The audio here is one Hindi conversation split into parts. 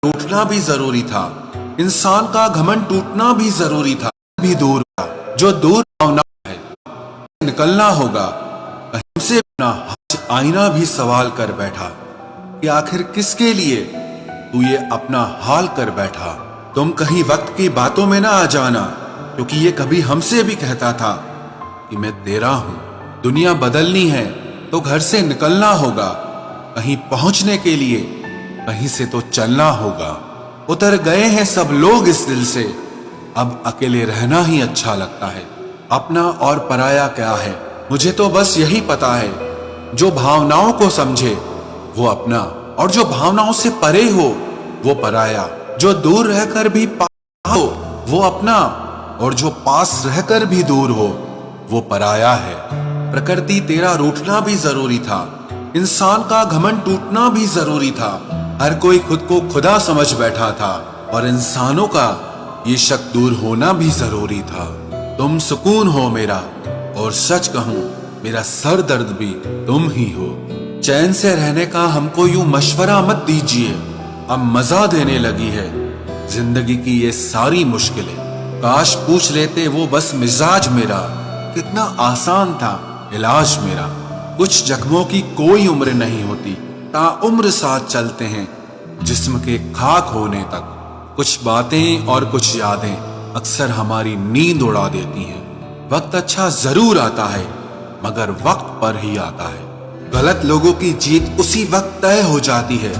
टूटना भी जरूरी था, इंसान का घमंड टूटना भी जरूरी था। भी दूर था, जो दूर भावना है निकलना होगा। कहीं से अपना आईना भी सवाल कर बैठा कि आखिर किसके लिए तू ये अपना हाल कर बैठा। तुम कहीं वक्त की बातों में ना आ जाना, क्योंकि ये कभी हमसे भी कहता था कि मैं तेरा हूं। दुनिया बदलनी है तो घर से निकलना होगा, कहीं पहुंचने के लिए कहीं से तो चलना होगा। उतर गए हैं सब लोग इस दिल से, अब अकेले रहना ही अच्छा लगता है। अपना और पराया क्या है, मुझे तो बस यही पता है, जो भावनाओं को समझे वो अपना, और जो भावनाओं से परे हो वो पराया। जो दूर रहकर भी पास हो वो अपना, और जो पास रहकर भी दूर हो वो पराया है। प्रकृति तेरा रूठना भी जरूरी था, इंसान का घमंड टूटना भी जरूरी था। हर कोई खुद को खुदा समझ बैठा था, और इंसानों का ये शक दूर होना भी जरूरी था। तुम सुकून हो मेरा, और सच कहूं मेरा सर दर्द भी तुम ही हो। चैन से रहने का हमको यूं मशवरा मत दीजिए, अब मजा देने लगी है जिंदगी की ये सारी मुश्किलें। काश पूछ लेते वो बस मिजाज मेरा, कितना आसान था इलाज मेरा। कुछ जख्मों की कोई उम्र नहीं होती, ताउम्र साथ चलते हैं जिस्म के खाक होने तक। कुछ बातें और कुछ यादें अक्सर हमारी नींद उड़ा देती हैं। वक्त अच्छा जरूर आता है, मगर वक्त पर ही आता है। गलत लोगों की जीत उसी वक्त तय हो जाती है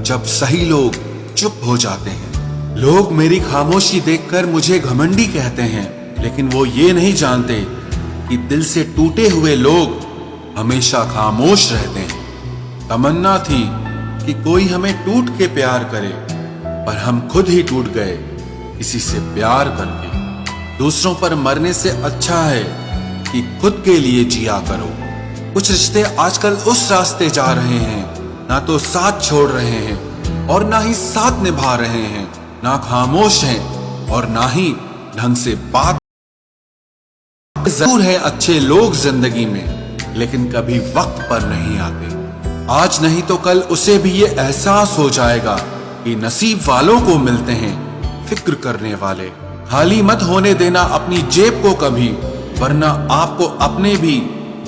जब सही लोग चुप हो जाते हैं। लोग मेरी खामोशी देखकर मुझे घमंडी कहते हैं, लेकिन वो ये नहीं जानते कि दिल से टूटे हुए लोग हमेशा खामोश रहते हैं। तमन्ना थी कि कोई हमें टूट के प्यार करे, पर हम खुद ही टूट गए किसी से प्यार करके। दूसरों पर मरने से अच्छा है कि खुद के लिए जिया करो। कुछ रिश्ते आजकल उस रास्ते जा रहे हैं, ना तो साथ छोड़ रहे हैं और ना ही साथ निभा रहे हैं, ना खामोश हैं और ना ही ढंग से बात। जरूर है अच्छे लोग जिंदगी में, लेकिन कभी वक्त पर नहीं आते। आज नहीं तो कल उसे भी ये एहसास हो जाएगा कि नसीब वालों को मिलते हैं फिक्र करने वाले। खाली मत होने देना अपनी जेब को कभी, वरना आपको अपने भी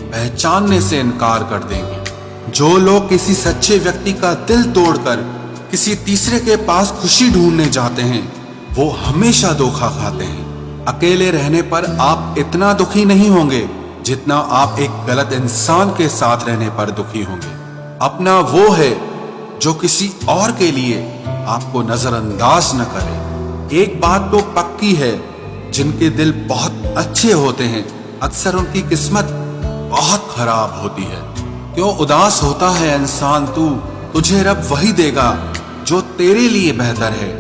पहचानने से इनकार कर देंगे। जो लोग किसी सच्चे व्यक्ति का दिल तोड़कर किसी तीसरे के पास खुशी ढूंढने जाते हैं, वो हमेशा धोखा खाते हैं। अकेले रहने पर आप इतना दुखी नहीं होंगे जितना आप एक गलत इंसान के साथ रहने पर दुखी होंगे। अपना वो है जो किसी और के लिए आपको नजरअंदाज न करे। एक बात तो पक्की है, जिनके दिल बहुत अच्छे होते हैं अक्सर उनकी किस्मत बहुत खराब होती है। क्यों उदास होता है इंसान तू, तुझे रब वही देगा जो तेरे लिए बेहतर है,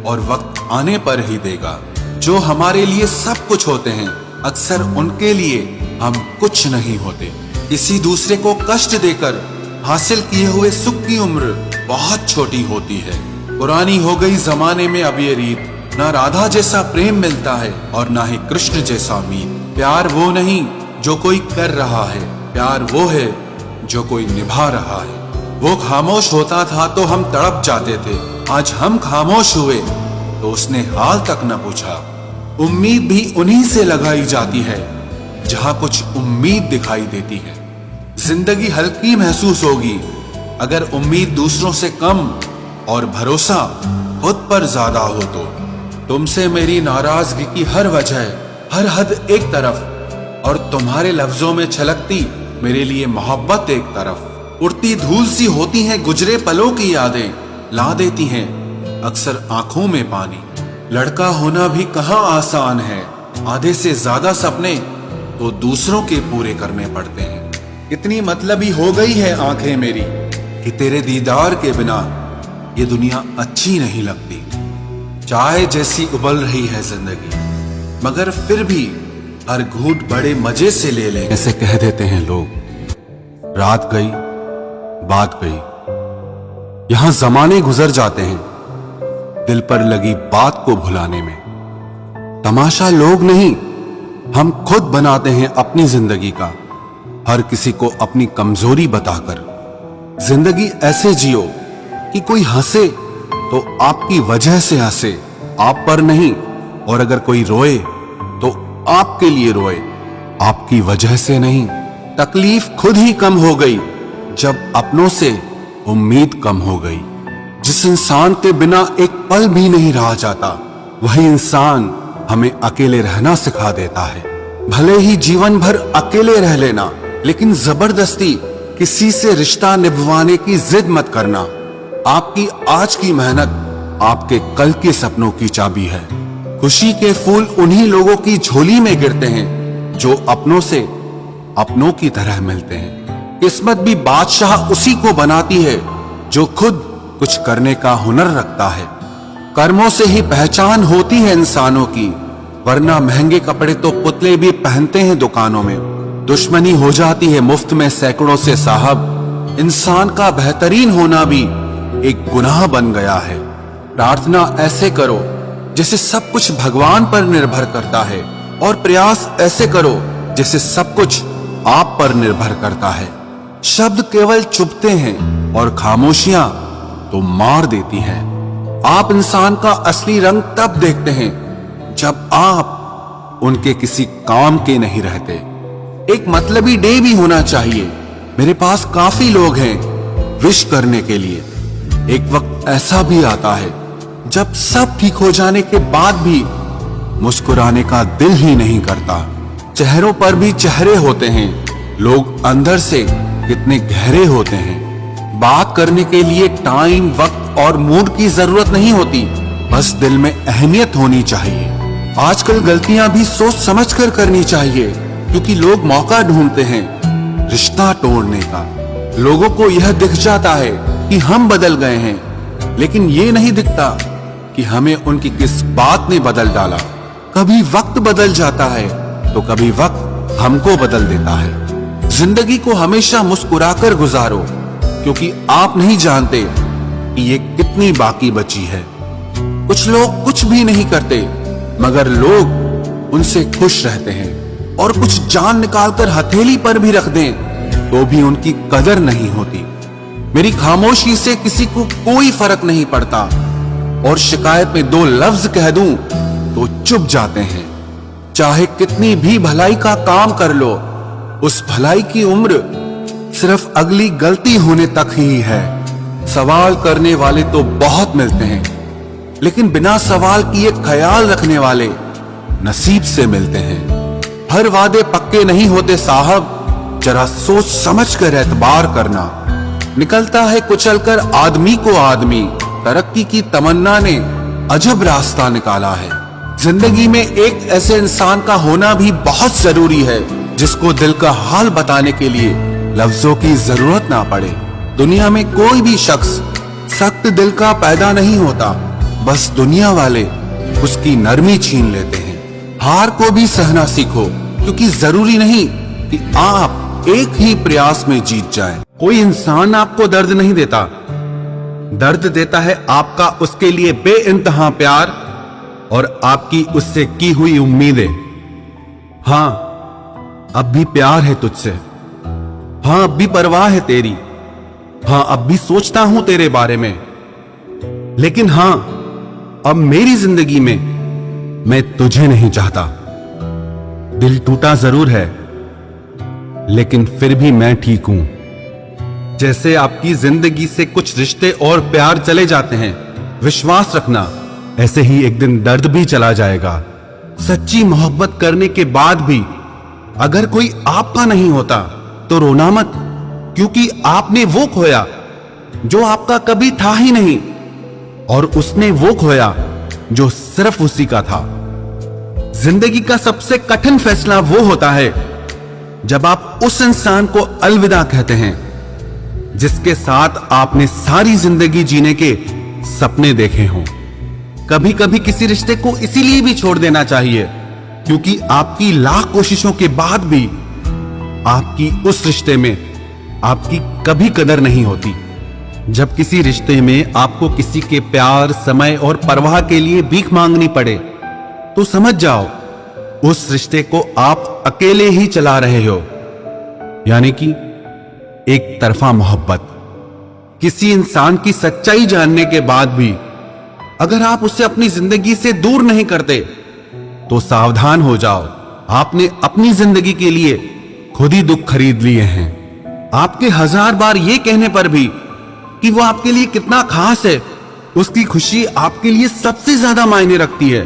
और वक्त आने पर ही देगा। जो हमारे लिए सब कुछ होते हैं अक्सर उनके लिए हम कुछ नहीं होते। किसी दूसरे को कष्ट देकर हासिल किए हुए सुख की उम्र बहुत छोटी होती है। पुरानी हो गई जमाने में अब ये रीत, ना राधा जैसा प्रेम मिलता है और ना ही कृष्ण जैसा मीत। प्यार वो नहीं जो कोई कर रहा है, प्यार वो है जो कोई निभा रहा है। वो खामोश होता था तो हम तड़प जाते थे, आज हम खामोश हुए तो उसने हाल तक न पूछा। उम्मीद भी उन्हीं से लगाई जाती है जहां कुछ उम्मीद दिखाई देती है। जिंदगी हल्की महसूस होगी अगर उम्मीद दूसरों से कम और भरोसा खुद पर ज्यादा हो तो। तुमसे मेरी नाराजगी की हर वजह, हर हद एक तरफ, और तुम्हारे लफ्जों में छलकती मेरे लिए मोहब्बत एक तरफ। उड़ती धूल सी होती हैं गुजरे पलों की यादें, ला देती हैं अक्सर आंखों में पानी। लड़का होना भी कहाँ आसान है, आधे से ज्यादा सपने तो दूसरों के पूरे करने पड़ते हैं। इतनी मतलबी हो गई है आंखें मेरी कि तेरे दीदार के बिना ये दुनिया अच्छी नहीं लगती। चाय जैसी उबल रही है जिंदगी, मगर फिर भी हर घूंट बड़े मजे से ले लें, ऐसे कह देते हैं लोग। रात गई बात गई, यहां जमाने गुजर जाते हैं दिल पर लगी बात को भुलाने में। तमाशा लोग नहीं, हम खुद बनाते हैं अपनी जिंदगी का, हर किसी को अपनी कमजोरी बताकर। जिंदगी ऐसे जियो कि कोई हंसे तो आपकी वजह से हंसे, आप पर नहीं। और अगर कोई रोए तो आपके लिए रोए, आपकी वजह से नहीं। तकलीफ खुद ही कम हो गई जब अपनों से उम्मीद कम हो गई। जिस इंसान के बिना एक पल भी नहीं रहा जाता, वही इंसान हमें अकेले रहना सिखा देता है। भले ही जीवन भर अकेले रह लेना, लेकिन जबरदस्ती किसी से रिश्ता निभवाने की जिद मत करना। आपकी आज की मेहनत आपके कल के सपनों की चाबी है। खुशी के फूल उन्हीं लोगों की झोली में गिरते हैं जो अपनों से अपनों की तरह मिलते हैं। किस्मत भी बादशाह उसी को बनाती है जो खुद कुछ करने का हुनर रखता है। कर्मों से ही पहचान होती है इंसानों की, वरना महंगे कपड़े तो पुतले भी पहनते हैं दुकानों में। दुश्मनी हो जाती है मुफ्त में सैकड़ों से साहब। इंसान का बेहतरीन होना भी एक गुनाह बन गया है। प्रार्थना ऐसे करो जैसे सब कुछ भगवान पर निर्भर करता है, और प्रयास ऐसे करो जैसे सब कुछ आप पर निर्भर करता है। शब्द केवल चुभते हैं और खामोशियां तो मार देती हैं। आप इंसान का असली रंग तब देखते हैं जब आप उनके किसी काम के नहीं रहते। एक मतलबी डे भी होना चाहिए। मेरे पास काफी लोग हैं विश करने के लिए। एक वक्त ऐसा भी आता है जब सब ठीक हो जाने के बाद भी मुस्कुराने का दिल ही नहीं करता। चेहरों पर भी चेहरे होते हैं, लोग अंदर से कितने गहरे होते हैं। बात करने के लिए टाइम, वक्त और मूड की जरूरत नहीं होती, बस दिल में अहमियत होनी चाहिए। आजकल गलतियां भी सोच समझ कर करनी चाहिए, क्योंकि लोग मौका ढूंढते हैं रिश्ता तोड़ने का। लोगों को यह दिख जाता है कि हम बदल गए हैं, लेकिन ये नहीं दिखता कि हमें उनकी किस बात ने बदल डाला। कभी वक्त बदल जाता है तो कभी वक्त हमको बदल देता है। जिंदगी को हमेशा मुस्कुराकर गुजारो, क्योंकि आप नहीं जानते कि ये कितनी बाकी बची है। कुछ लोग कुछ भी नहीं करते, मगर लोग उनसे खुश रहते हैं। और कुछ जान निकालकर हथेली पर भी रख दें तो भी उनकी कदर नहीं होती। मेरी खामोशी से किसी को कोई फर्क नहीं पड़ता, और शिकायत में 2 लफ्ज कह दूं तो चुप जाते हैं। चाहे कितनी भी भलाई का काम कर लो, उस भलाई की उम्र सिर्फ अगली गलती होने तक ही है। सवाल करने वाले तो बहुत मिलते हैं, लेकिन बिना सवाल किए ख्याल रखने वाले नसीब से मिलते हैं। हर वादे पक्के नहीं होते साहब, जरा सोच समझ कर एतबार करना। निकलता है कुचलकर आदमी को आदमी, तरक्की की तमन्ना ने अजब रास्ता निकाला है। जिंदगी में एक ऐसे इंसान का होना भी बहुत जरूरी है जिसको दिल का हाल बताने के लिए लफ्जों की जरूरत ना पड़े। दुनिया में कोई भी शख्स सख्त दिल का पैदा नहीं होता, बस दुनिया वाले उसकी नरमी छीन लेते हैं। हार को भी सहना सीखो, क्योंकि जरूरी नहीं कि आप एक ही प्रयास में जीत जाएं। कोई इंसान आपको दर्द नहीं देता, दर्द देता है आपका उसके लिए बेइंतहा प्यार और आपकी उससे की हुई उम्मीदें। हाँ, अब भी प्यार है तुझसे। हाँ, अब भी परवाह है तेरी। हाँ, अब भी सोचता हूं तेरे बारे में। लेकिन हां, अब मेरी जिंदगी में मैं तुझे नहीं चाहता। दिल टूटा जरूर है, लेकिन फिर भी मैं ठीक हूं। जैसे आपकी जिंदगी से कुछ रिश्ते और प्यार चले जाते हैं, विश्वास रखना ऐसे ही एक दिन दर्द भी चला जाएगा। सच्ची मोहब्बत करने के बाद भी अगर कोई आपका नहीं होता तो रोना मत, क्योंकि आपने वो खोया जो आपका कभी था ही नहीं, और उसने वो खोया जो सिर्फ उसी का था। जिंदगी का सबसे कठिन फैसला वो होता है जब आप उस इंसान को अलविदा कहते हैं जिसके साथ आपने सारी जिंदगी जीने के सपने देखे हों। कभी कभी किसी रिश्ते को इसीलिए भी छोड़ देना चाहिए क्योंकि आपकी लाख कोशिशों के बाद भी आपकी उस रिश्ते में आपकी कभी कदर नहीं होती। जब किसी रिश्ते में आपको किसी के प्यार, समय और परवाह के लिए भीख मांगनी पड़े तो समझ जाओ उस रिश्ते को आप अकेले ही चला रहे हो, यानी कि एक तरफा मोहब्बत। किसी इंसान की सच्चाई जानने के बाद भी अगर आप उसे अपनी जिंदगी से दूर नहीं करते तो सावधान हो जाओ, आपने अपनी जिंदगी के लिए खुद ही दुख खरीद लिए हैं। आपके 1000 बार ये कहने पर भी कि वो आपके लिए कितना खास है, उसकी खुशी आपके लिए सबसे ज्यादा मायने रखती है।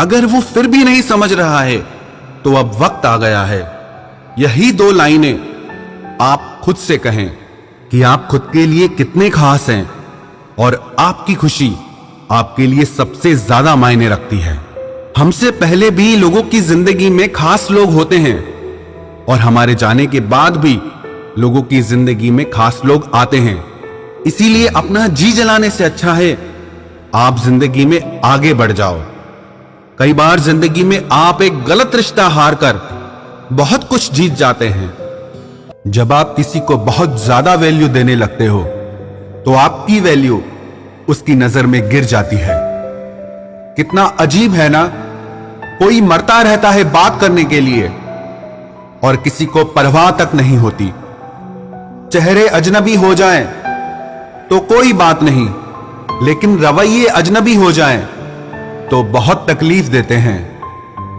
अगर वो फिर भी नहीं समझ रहा है तो अब वक्त आ गया है यही 2 लाइनें आप खुद से कहें कि आप खुद के लिए कितने खास हैं और आपकी खुशी आपके लिए सबसे ज्यादा मायने रखती है। हमसे पहले भी लोगों की जिंदगी में खास लोग होते हैं और हमारे जाने के बाद भी लोगों की जिंदगी में खास लोग आते हैं। इसीलिए अपना जी जलाने से अच्छा है आप जिंदगी में आगे बढ़ जाओ। कई बार जिंदगी में आप एक गलत रिश्ता हार कर बहुत कुछ जीत जाते हैं। जब आप किसी को बहुत ज्यादा वैल्यू देने लगते हो तो आपकी वैल्यू उसकी नजर में गिर जाती है। कितना अजीब है ना, कोई मरता रहता है बात करने के लिए और किसी को परवाह तक नहीं होती। चेहरे अजनबी हो जाएं तो कोई बात नहीं, लेकिन रवैये अजनबी हो जाएं तो बहुत तकलीफ देते हैं।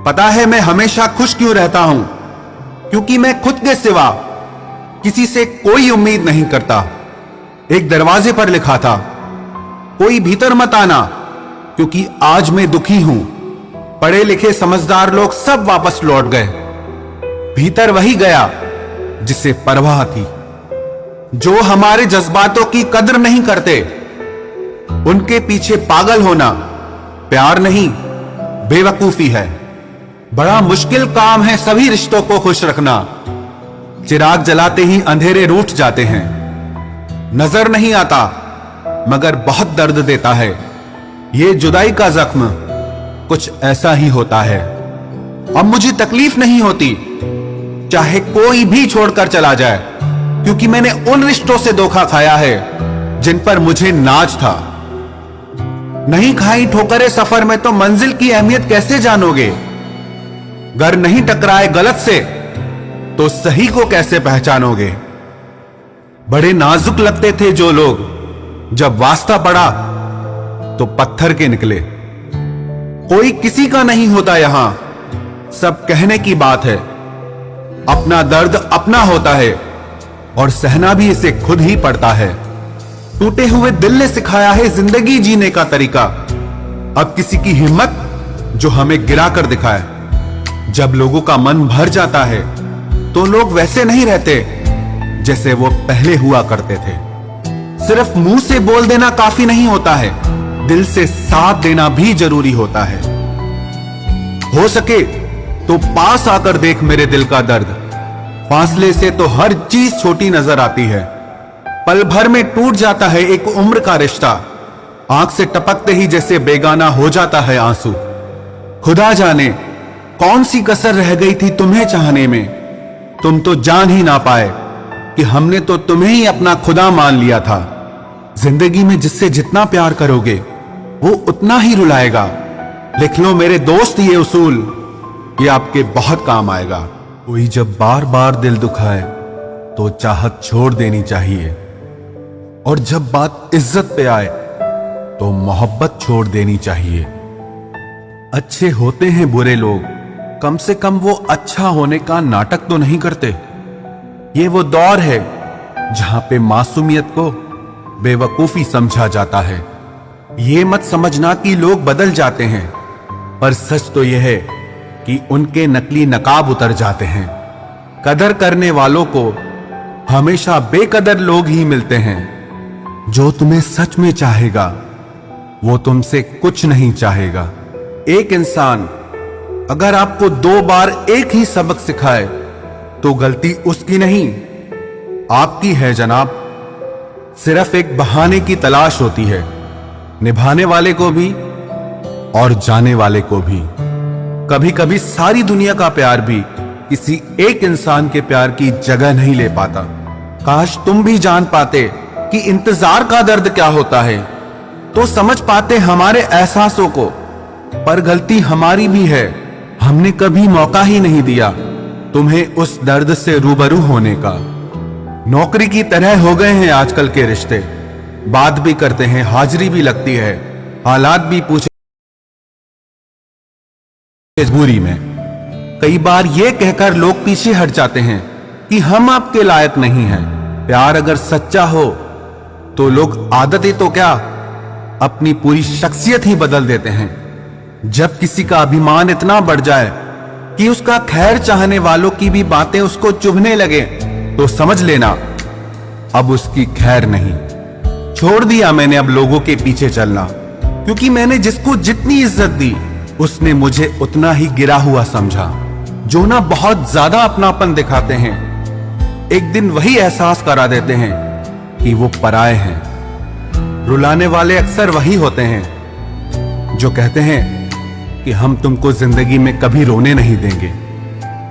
पता है मैं हमेशा खुश क्यों रहता हूं? क्योंकि मैं खुद के सिवा किसी से कोई उम्मीद नहीं करता। एक दरवाजे पर लिखा था, कोई भीतर मत आना क्योंकि आज मैं दुखी हूं। पढ़े लिखे समझदार लोग सब वापस लौट गए। भीतर वही गया जिसे परवाह थी। जो हमारे जज्बातों की कदर नहीं करते उनके पीछे पागल होना प्यार नहीं, बेवकूफी है। बड़ा मुश्किल काम है सभी रिश्तों को खुश रखना। चिराग जलाते ही अंधेरे रूठ जाते हैं। नजर नहीं आता मगर बहुत दर्द देता है। ये जुदाई का जख्म कुछ ऐसा ही होता है। अब मुझे तकलीफ नहीं होती चाहे कोई भी छोड़कर चला जाए, क्योंकि मैंने उन रिश्तों से धोखा खाया है जिन पर मुझे नाज था। नहीं खाई ठोकरें सफर में तो मंजिल की अहमियत कैसे जानोगे? गर नहीं टकराए गलत से तो सही को कैसे पहचानोगे? बड़े नाजुक लगते थे जो लोग, जब वास्ता पड़ा तो पत्थर के निकले। कोई किसी का नहीं होता यहां, सब कहने की बात है। अपना दर्द अपना होता है और सहना भी इसे खुद ही पड़ता है। टूटे हुए दिल ने सिखाया है जिंदगी जीने का तरीका। अब किसी की हिम्मत जो हमें गिरा कर दिखाए। जब लोगों का मन भर जाता है तो लोग वैसे नहीं रहते जैसे वो पहले हुआ करते थे। सिर्फ मुंह से बोल देना काफी नहीं होता है, दिल से साथ देना भी जरूरी होता है। हो सके तो पास आकर देख मेरे दिल का दर्द। फासले से तो हर चीज छोटी नजर आती है। पल भर में टूट जाता है एक उम्र का रिश्ता। आंख से टपकते ही जैसे बेगाना हो जाता है आंसू। खुदा जाने कौन सी कसर रह गई थी तुम्हें चाहने में। तुम तो जान ही ना पाए कि हमने तो तुम्हें ही अपना खुदा मान लिया था। जिंदगी में जिससे जितना प्यार करोगे वो उतना ही रुलाएगा। लिख लो मेरे दोस्त ये उसूल, ये आपके बहुत काम आएगा। कोई जब बार बार दिल दुखाए तो चाहत छोड़ देनी चाहिए, और जब बात इज्जत पे आए तो मोहब्बत छोड़ देनी चाहिए। अच्छे होते हैं बुरे लोग, कम से कम वो अच्छा होने का नाटक तो नहीं करते। ये वो दौर है जहां पे मासूमियत को बेवकूफी समझा जाता है। ये मत समझना कि लोग बदल जाते हैं, पर सच तो यह है कि उनके नकली नकाब उतर जाते हैं। कदर करने वालों को हमेशा बेकदर लोग ही मिलते हैं। जो तुम्हें सच में चाहेगा वो तुमसे कुछ नहीं चाहेगा। एक इंसान अगर आपको 2 बार एक ही सबक सिखाए तो गलती उसकी नहीं आपकी है जनाब। सिर्फ एक बहाने की तलाश होती है, निभाने वाले को भी और जाने वाले को भी। कभी कभी सारी दुनिया का प्यार भी किसी एक इंसान के प्यार की जगह नहीं ले पाता। काश तुम भी जान पाते कि इंतजार का दर्द क्या होता है, तो समझ पाते हमारे एहसासों को। पर गलती हमारी भी है, हमने कभी मौका ही नहीं दिया तुम्हें उस दर्द से रूबरू होने का। नौकरी की तरह हो गए हैं आजकल के रिश्ते, बात भी करते हैं, हाजिरी भी लगती है, हालात भी पूछे मजबूरी में। कई बार ये कहकर लोग पीछे हट जाते हैं कि हम आपके लायक नहीं हैं। प्यार अगर सच्चा हो तो लोग आदतें तो क्या, अपनी पूरी शख्सियत ही बदल देते हैं। जब किसी का अभिमान इतना बढ़ जाए कि उसका खैर चाहने वालों की भी बातें उसको चुभने लगे, तो समझ लेना अब उसकी खैर नहीं। छोड़ दिया मैंने अब लोगों के पीछे चलना, क्योंकि मैंने जिसको जितनी इज्जत दी उसने मुझे उतना ही गिरा हुआ समझा। जो ना बहुत ज्यादा अपनापन दिखाते हैं, एक दिन वही एहसास करा देते हैं कि वो पराए हैं। रुलाने वाले अक्सर वही होते हैं जो कहते हैं कि हम तुमको जिंदगी में कभी रोने नहीं देंगे।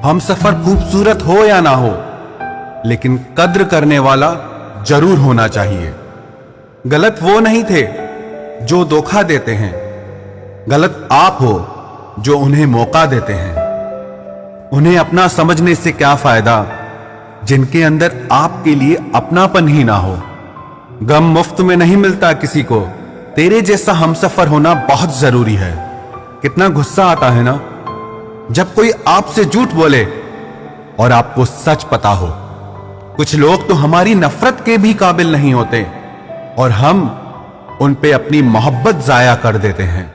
हम सफर खूबसूरत हो या ना हो, लेकिन कद्र करने वाला जरूर होना चाहिए। गलत वो नहीं थे जो धोखा देते हैं, गलत आप हो जो उन्हें मौका देते हैं। उन्हें अपना समझने से क्या फायदा जिनके अंदर आपके लिए अपनापन ही ना हो। गम मुफ्त में नहीं मिलता किसी को, तेरे जैसा हमसफर होना बहुत जरूरी है। कितना गुस्सा आता है ना जब कोई आपसे झूठ बोले और आपको सच पता हो। कुछ लोग तो हमारी नफरत के भी काबिल नहीं होते और हम उन पे अपनी मोहब्बत जाया कर देते हैं।